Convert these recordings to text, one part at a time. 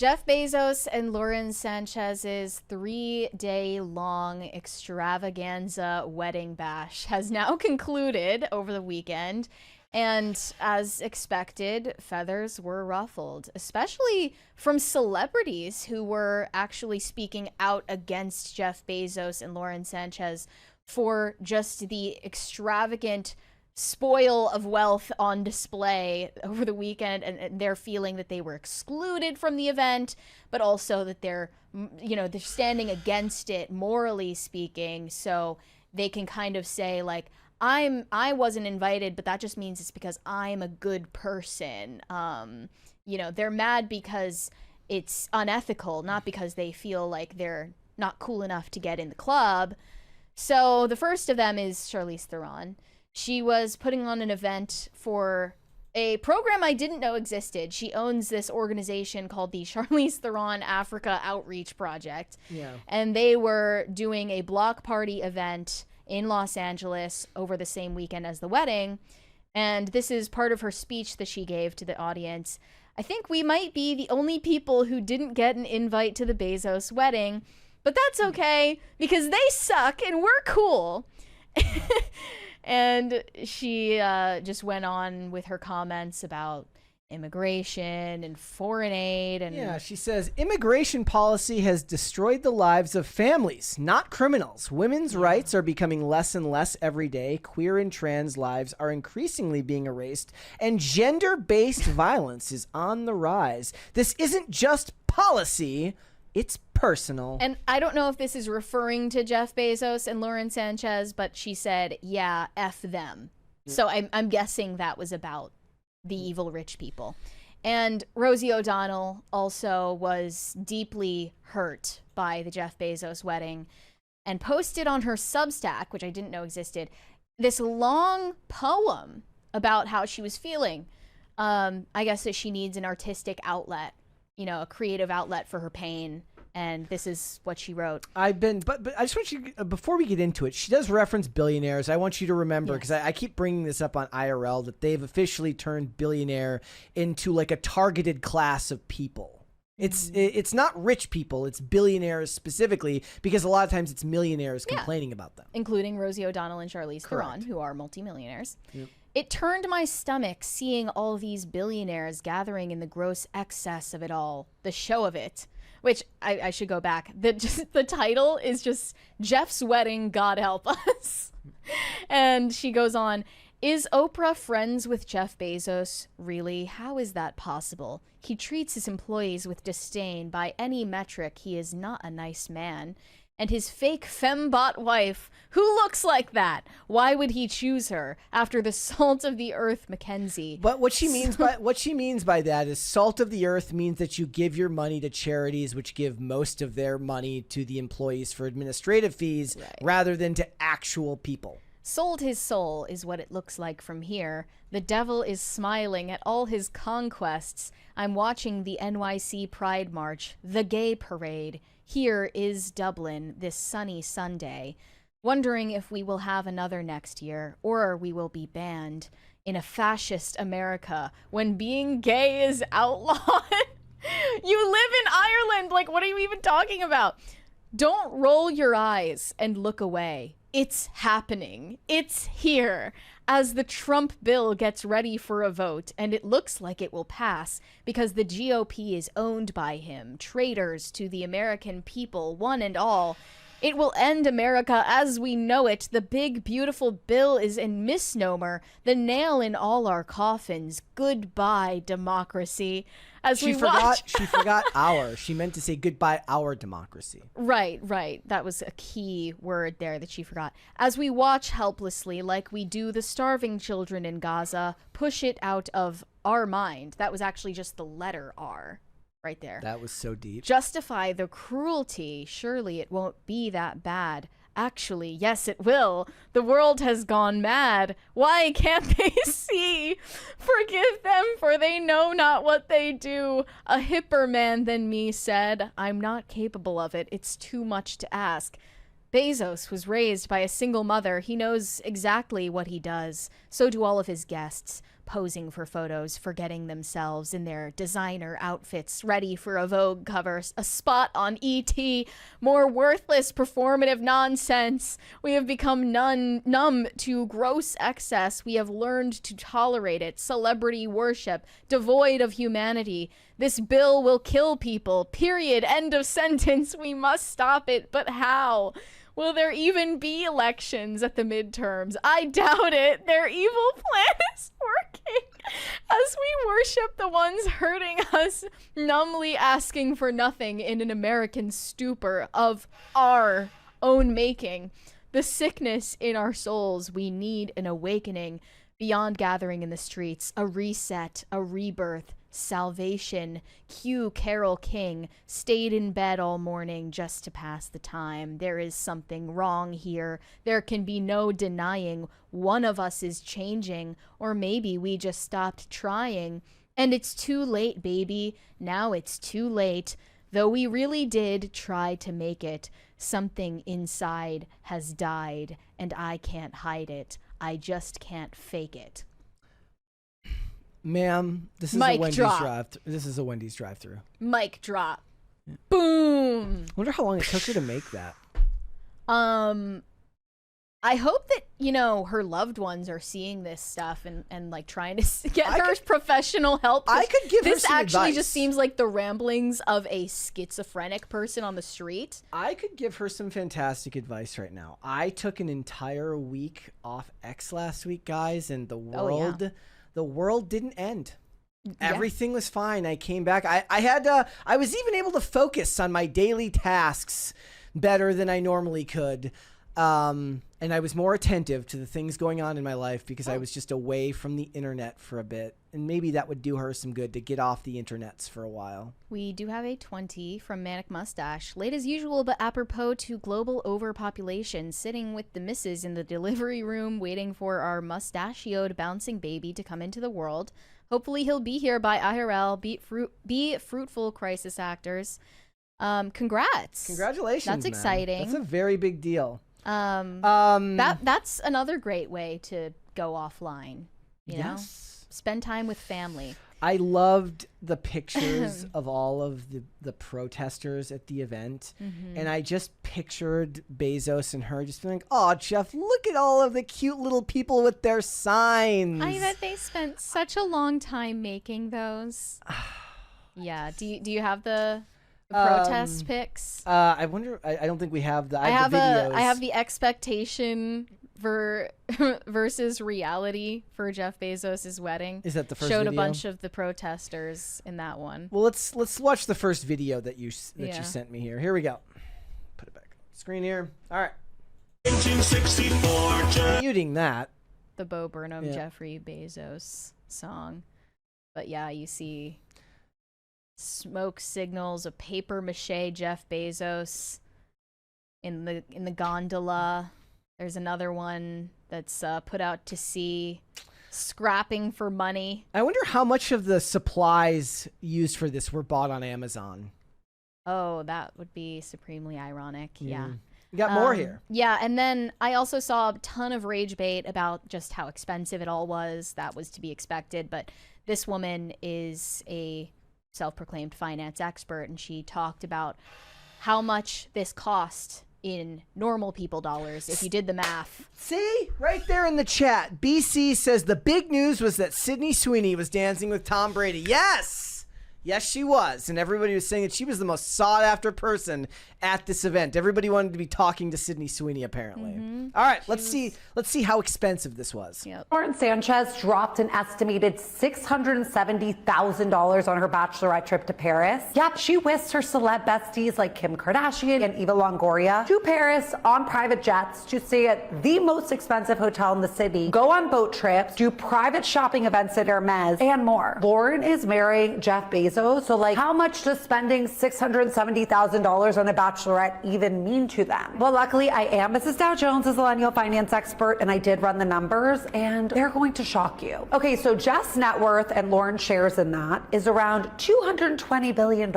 Jeff Bezos and Lauren Sanchez's 3-day-long extravaganza wedding bash has now concluded over the weekend. And as expected, feathers were ruffled, especially from celebrities who were actually speaking out against Jeff Bezos and Lauren Sanchez for just the extravagant spoil of wealth on display over the weekend, and they're feeling that they were excluded from the event, but also that they're standing against it morally speaking, so they can kind of say like, I wasn't invited, but that just means it's because I'm a good person. They're mad because it's unethical, not because they feel like they're not cool enough to get in the club. So the first of them is Charlize Theron. She was putting on an event for a program I didn't know existed. She owns this organization called the Charlize Theron Africa Outreach Project. Yeah. And they were doing a block party event in Los Angeles over the same weekend as the wedding. And this is part of her speech that she gave to the audience. I think we might be the only people who didn't get an invite to the Bezos wedding, but that's okay because they suck and we're cool. And she just went on with her comments about immigration and foreign aid. And yeah, she says, immigration policy has destroyed the lives of families, not criminals. Women's rights are becoming less and less every day. Queer and trans lives are increasingly being erased, and gender-based violence is on the rise. This isn't just policy, it's personal. And I don't know if this is referring to Jeff Bezos and Lauren Sanchez, but she said, yeah, F them. So I'm guessing that was about the evil rich people. And Rosie O'Donnell also was deeply hurt by the Jeff Bezos wedding and posted on her Substack, which I didn't know existed, this long poem about how she was feeling. I guess that she needs an artistic outlet, a creative outlet for her pain. And this is what she wrote. But I just want you, before we get into it, she does reference billionaires. I want you to remember, because I keep bringing this up on IRL, that they've officially turned billionaire into like a targeted class of people. It's not rich people, it's billionaires specifically, because a lot of times it's millionaires complaining about them. Including Rosie O'Donnell and Charlize Theron, who are multimillionaires. Yep. It turned my stomach seeing all these billionaires gathering in the gross excess of it all, the show of it. Which I should go back. The title is just Jeff's Wedding, God Help Us. And she goes on, is Oprah friends with Jeff Bezos? Really? How is that possible? He treats his employees with disdain. By any metric, he is not a nice man. And his fake fembot wife, who looks like that? Why would he choose her after the salt of the earth Mackenzie? But what she means by that is salt of the earth means that you give your money to charities, which give most of their money to the employees for administrative fees, rather than to actual people. Sold his soul is what it looks like from here. The devil is smiling at all his conquests. I'm watching the NYC Pride March, the gay parade. Here is Dublin this sunny Sunday. Wondering if we will have another next year, or we will be banned in a fascist America when being gay is outlawed. You live in Ireland. Like, what are you even talking about? Don't roll your eyes and look away. It's happening. It's here. As the Trump bill gets ready for a vote, and it looks like it will pass because the GOP is owned by him, traitors to the American people, one and all. It will end America as we know it. The big, beautiful bill is a misnomer, the nail in all our coffins. Goodbye, democracy. She forgot our. She meant to say goodbye, our democracy. Right. That was a key word there that she forgot. As we watch helplessly, like we do the starving children in Gaza, push it out of our mind. That was actually just the letter R right there. That was so deep. Justify the cruelty. Surely it won't be that bad. Actually, yes, it will. The world has gone mad. Why can't they see? Forgive them, for they know not what they do. A hipper man than me said, I'm not capable of it. It's too much to ask. Bezos was raised by a single mother. He knows exactly what he does. So do all of his guests. posing for photos, forgetting themselves in their designer outfits, ready for a Vogue cover, a spot on ET, more worthless performative nonsense. We have become numb to gross excess. We have learned to tolerate it. Celebrity worship, devoid of humanity. This bill will kill people. Period. End of sentence. We must stop it. But how? Will there even be elections at the midterms? I doubt it. Their evil plan is working as we worship the ones hurting us, numbly asking for nothing in an American stupor of our own making. The sickness in our souls, we need an awakening beyond gathering in the streets, a reset, a rebirth, salvation. Cue Carole King, stayed in bed all morning just to pass the time. There is something wrong here. There can be no denying one of us is changing, or maybe we just stopped trying. And it's too late, baby. Now it's too late. Though we really did try to make it, something inside has died, and I can't hide it. I just can't fake it. Ma'am, this is Mic a Wendy's drop. This is a Wendy's drive-thru. Mic drop. Yeah. Boom. I wonder how long it took her to make that. I hope that, you know, her loved ones are seeing this stuff and like trying to get her professional help. I could give her some This actually advice. just seems like the ramblings of a schizophrenic person on the street. I could give her some fantastic advice right now. I took an entire week off X last week, guys, and the world didn't end. Yeah. Everything was fine. I came back. I was even able to focus on my daily tasks better than I normally could. And I was more attentive to the things going on in my life because I was just away from the internet for a bit. And maybe that would do her some good to get off the internets for a while. We do have a 20 from Manic Mustache. Late as usual, but apropos to global overpopulation, sitting with the missus in the delivery room waiting for our mustachioed bouncing baby to come into the world. Hopefully he'll be here by IRL. Be fruitful, crisis actors. Congrats. Congratulations. That's exciting. That's a very big deal. That's another great way to go offline. You know? Spend time with family. I loved the pictures of all of the protesters at the event. Mm-hmm. And I just pictured Bezos and her just being like, oh, Jeff, look at all of the cute little people with their signs. I bet they spent such a long time making those. Yeah. Do you have the protest pics? I wonder. I don't think we have the. I have the expectation versus reality for Jeff Bezos' wedding. Is that the first Showed video? A bunch of the protesters in that one. Well, let's watch the first video that you sent me here. Here we go. Put it back on the screen here. All right. 1864. Muting that. The Bo Burnham Jeffrey Bezos song, but yeah, you see smoke signals of paper mache Jeff Bezos in the gondola. There's another one that's put out to sea, scrapping for money. I wonder how much of the supplies used for this were bought on Amazon. Oh, that would be supremely ironic. Yeah. We got more here. Yeah, and then I also saw a ton of rage bait about just how expensive it all was. That was to be expected, but this woman is a self-proclaimed finance expert, and she talked about how much this cost in normal people dollars if you did the math. See? Right there in the chat. BC says the big news was that Sydney Sweeney was dancing with Tom Brady. Yes! Yes, she was. And everybody was saying that she was the most sought-after person at this event. Everybody wanted to be talking to Sydney Sweeney, apparently. Mm-hmm. All right, let's see how expensive this was. Yep. Sanchez dropped an estimated $670,000 on her bachelorette trip to Paris. Yep, she whisked her celeb besties like Kim Kardashian and Eva Longoria to Paris on private jets to stay at the most expensive hotel in the city, go on boat trips, do private shopping events at Hermes, and more. Lauren is marrying Jeff Bezos Bezos. So like, how much does spending $670,000 on a bachelorette even mean to them? Well, luckily I am Mrs. Dow Jones, a millennial finance expert, and I did run the numbers, and they're going to shock you. Okay, so Jeff's net worth and Lauren's shares in that is around $220 billion,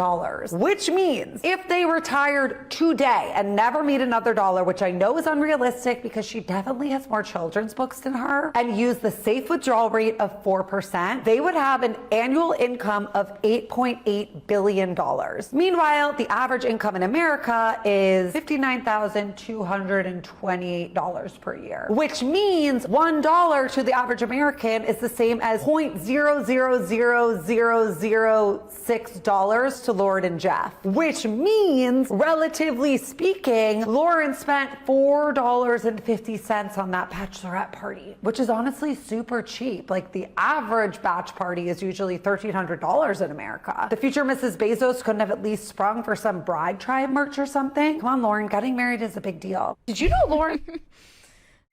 which means if they retired today and never made another dollar, which I know is unrealistic because she definitely has more children's books than her, and use the safe withdrawal rate of 4%, they would have an annual income of $8.8 billion. Meanwhile, the average income in America is $59,228 per year, which means $1 to the average American is the same as $0.000006 to Lauren and Jeff, which means, relatively speaking, Lauren spent $4.50 on that bachelorette party, which is honestly super cheap. Like, the average batch party is usually $1,300 in America. The future Mrs. Bezos couldn't have at least sprung for some bride tribe merch or something. Come on, Lauren, getting married is a big deal. Did you know Lauren?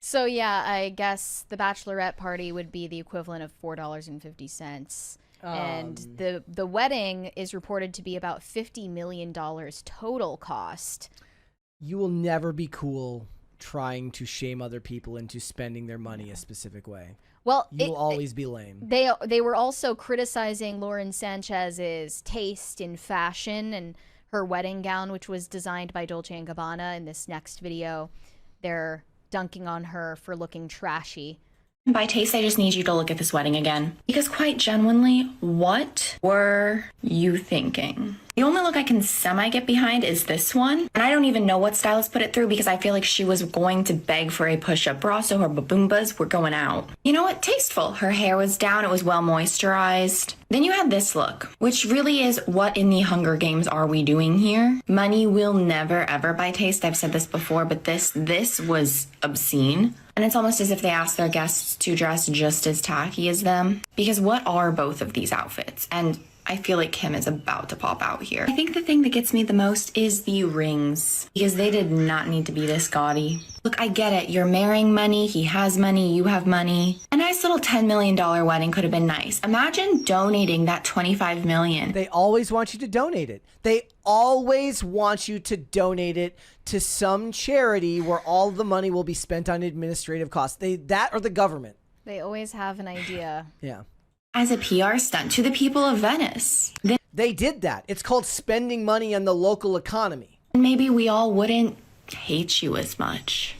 So yeah, I guess the bachelorette party would be the equivalent of $4.50. And the wedding is reported to be about $50 million total cost. You will never be cool trying to shame other people into spending their money a specific way. Well, you will always be lame. They were also criticizing Lauren Sanchez's taste in fashion and her wedding gown, which was designed by Dolce & Gabbana. In this next video, they're dunking on her for looking trashy. By taste, I just need you to look at this wedding again. Because quite genuinely, what were you thinking? The only look I can semi-get behind is this one. And I don't even know what stylist put it through because I feel like she was going to beg for a push-up bra, so her baboombas were going out. You know what? Tasteful. Her hair was down. It was well moisturized. Then you had this look, which really is what in the Hunger Games are we doing here? Money will never ever buy taste. I've said this before, but this was obscene. And it's almost as if they asked their guests to dress just as tacky as them. Because what are both of these outfits? And I feel like Kim is about to pop out here. I think the thing that gets me the most is the rings, because they did not need to be this gaudy. Look, I get it. You're marrying money. He has money. You have money. A nice little $10 million wedding could have been nice. Imagine donating that $25 million. They always want you to donate it. They always want you to donate it to some charity where all the money will be spent on administrative costs. That or the government. They always have an idea. Yeah. As a PR stunt to the people of Venice. Then they did that. It's called spending money on the local economy. Maybe we all wouldn't hate you as much.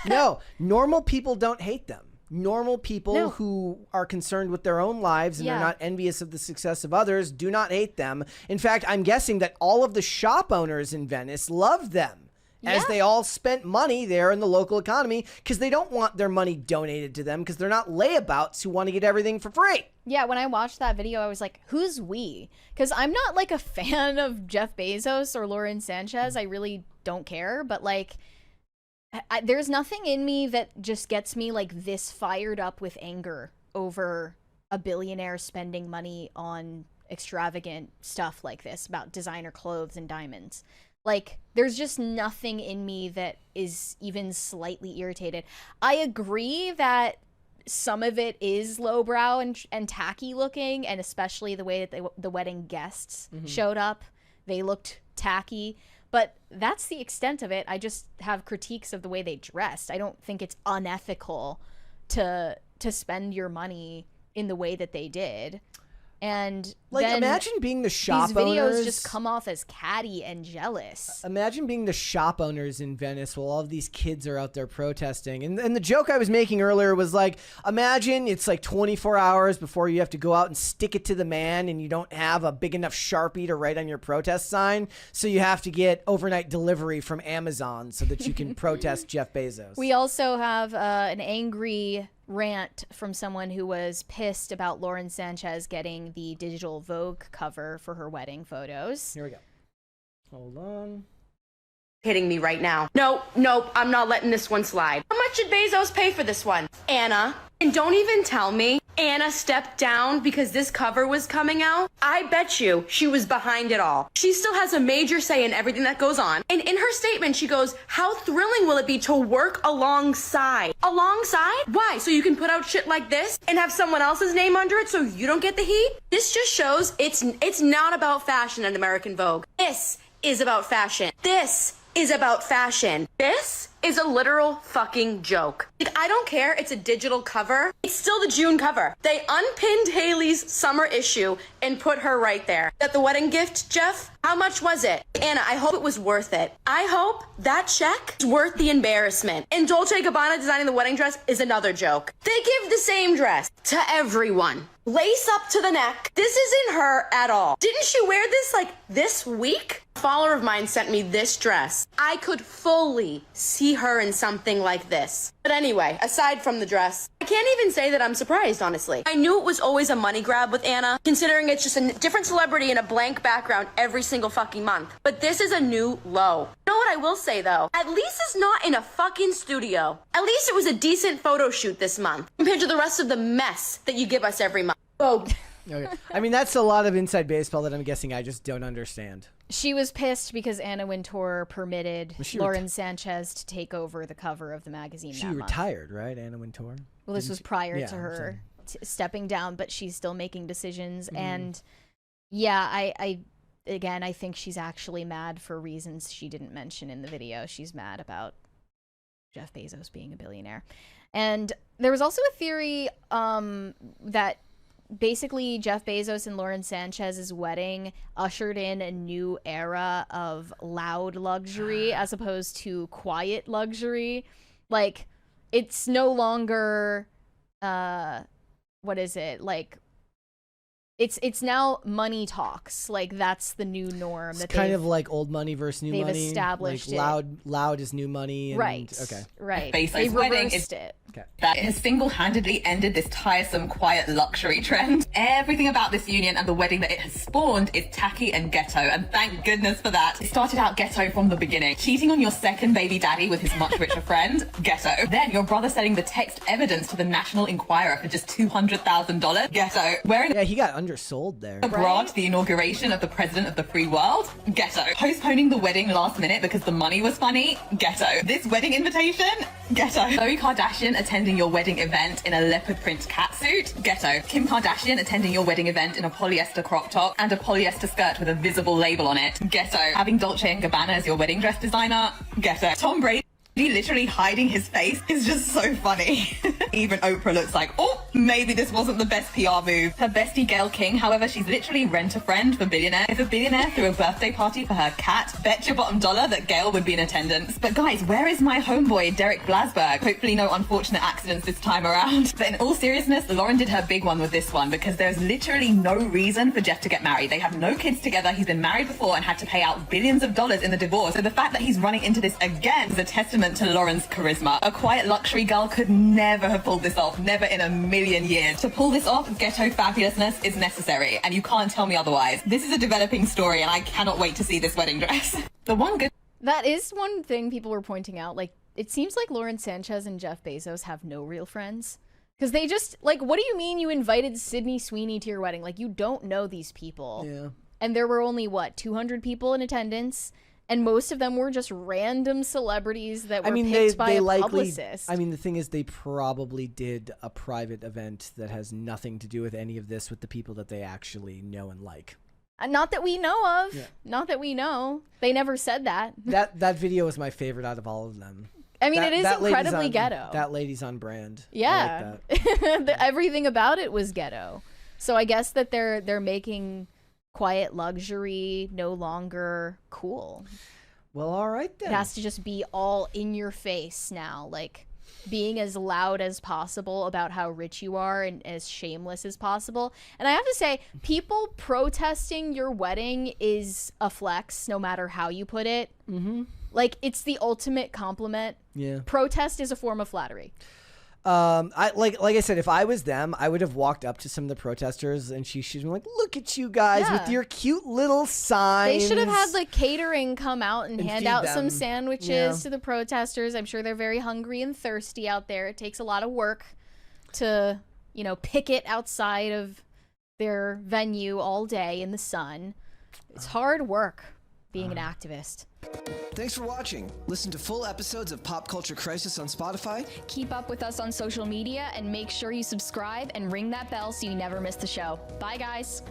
No, normal people don't hate them. Normal people who are concerned with their own lives and are not envious of the success of others do not hate them. In fact, I'm guessing that all of the shop owners in Venice love them. As they all spent money there in the local economy because they don't want their money donated to them because they're not layabouts who want to get everything for free. Yeah, when I watched that video, I was like, who's we? Because I'm not like a fan of Jeff Bezos or Lauren Sanchez. I really don't care. But like, there's nothing in me that just gets me like this fired up with anger over a billionaire spending money on extravagant stuff like this about designer clothes and diamonds. Like, there's just nothing in me that is even slightly irritated. I agree that some of it is lowbrow and tacky looking, and especially the way that the wedding guests showed up. They looked tacky, but that's the extent of it. I just have critiques of the way they dressed. I don't think it's unethical to spend your money in the way that they did. And like, then imagine being the shop these videos owners. just come off as catty and jealous. Imagine being the shop owners in Venice while all of these kids are out there protesting. And the joke I was making earlier was like, imagine it's like 24 hours before you have to go out and stick it to the man and you don't have a big enough Sharpie to write on your protest sign. So you have to get overnight delivery from Amazon so that you can protest Jeff Bezos. We also have an angry rant from someone who was pissed about Lauren Sanchez getting the digital Vogue cover for her wedding photos. Here we go. Hold on. Hitting me right now. Nope, I'm not letting this one slide. How much did Bezos pay for this one? Anna. And don't even tell me Anna stepped down because this cover was coming out, I bet you she was behind it all. She still has a major say in everything that goes on. And in her statement, she goes, how thrilling will it be to work alongside? Alongside? Why? So you can put out shit like this and have someone else's name under it so you don't get the heat? This just shows it's not about fashion at American Vogue. This is about fashion. This is about fashion. This is a literal fucking joke. Like, I don't care, it's a digital cover. It's still the June cover. They unpinned Hailey's summer issue and put her right there. That the wedding gift, Jeff, how much was it? Anna, I hope it was worth it. I hope that check is worth the embarrassment. And Dolce & Gabbana designing the wedding dress is another joke. They give the same dress to everyone. Lace up to the neck. This isn't her at all. Didn't she wear this like this week? A follower of mine sent me this dress. I could fully see her in something like this. But anyway, aside from the dress, I can't even say that I'm surprised, honestly. I knew it was always a money grab with Anna, considering it's just a different celebrity in a blank background every single fucking month. But this is a new low. You know what I will say though? At least it's not in a fucking studio. At least it was a decent photo shoot this month, compared to the rest of the mess that you give us every month. Vogue. Okay. I mean, that's a lot of inside baseball that I'm guessing I just don't understand. She was pissed because Anna Wintour permitted Lauren Sanchez to take over the cover of the magazine. She retired, right, Anna Wintour? Well, this was prior to her stepping down, but she's still making decisions. And yeah, I think she's actually mad for reasons she didn't mention in the video. She's mad about Jeff Bezos being a billionaire. And there was also a theory that basically Jeff Bezos and Lauren Sanchez's wedding ushered in a new era of loud luxury as opposed to quiet luxury. Like, it's no longer what is it, like it's now money talks. Like, that's the new norm. It's kind of like old money versus new money. They've established like loud is new money. And, right. Okay. Right. Bezos' wedding is it. Okay. That has single-handedly ended this tiresome, quiet luxury trend. Everything about this union and the wedding that it has spawned is tacky and ghetto, and thank goodness for that. It started out ghetto from the beginning. Cheating on your second baby daddy with his much richer friend, ghetto. Then your brother selling the text evidence to the National Enquirer for just $200,000, ghetto. Wearing he got undersold there. abroad the inauguration of the president of the free world, ghetto. Postponing the wedding last minute because the money was funny, ghetto. This wedding invitation, ghetto. Khloe Kardashian attending your wedding event in a leopard print catsuit, ghetto. Kim Kardashian attending your wedding event in a polyester crop top and a polyester skirt with a visible label on it, ghetto. Having Dolce & Gabbana as your wedding dress designer, ghetto. Tom Brady literally hiding his face is just so funny. Even Oprah looks like, oh, maybe this wasn't the best PR move. Her bestie Gayle King, however, she's literally rent-a-friend for billionaire. If a billionaire threw a birthday party for her cat, bet your bottom dollar that Gayle would be in attendance. But guys, where is my homeboy Derek Blasberg? Hopefully no unfortunate accidents this time around. But in all seriousness, Lauren did her big one with this one because there's literally no reason for Jeff to get married. They have no kids together. He's been married before and had to pay out billions of dollars in the divorce. So the fact that he's running into this again is a testament to Lauren's charisma. A quiet luxury girl could never have pulled this off, never in a million years. To pull this off, ghetto fabulousness is necessary, and you can't tell me otherwise. This is a developing story, and I cannot wait to see this wedding dress. The one good... That is one thing people were pointing out. Like, it seems like Lauren Sanchez and Jeff Bezos have no real friends. Because they just, like, what do you mean you invited Sydney Sweeney to your wedding? Like, you don't know these people. Yeah. And there were only, what, 200 people in attendance? And most of them were just random celebrities that were picked by a publicist. I mean, the thing is, they probably did a private event that has nothing to do with any of this with the people that they actually know and like. Not that we know of. Yeah. Not that we know. They never said that. That video was my favorite out of all of them. I mean, it is incredibly ghetto. That lady's on brand. Yeah. I like that. Everything about it was ghetto. So I guess that they're making quiet luxury no longer cool. Well, all right then. It has to just be all in your face now, like being as loud as possible about how rich you are and as shameless as possible. And I have to say, people protesting your wedding is a flex, no matter how you put it. Mm-hmm. Like, it's the ultimate compliment. Yeah. Protest is a form of flattery. Like I said, if I was them, I would have walked up to some of the protesters and she should have been like, look at you guys with your cute little signs. They should have had the catering come out and hand out some sandwiches to the protesters. I'm sure they're very hungry and thirsty out there. It takes a lot of work to picket outside of their venue all day in the sun. It's hard work being an activist. Thanks for watching. Listen to full episodes of Pop Culture Crisis on Spotify. Keep up with us on social media and make sure you subscribe and ring that bell so you never miss the show. Bye, guys.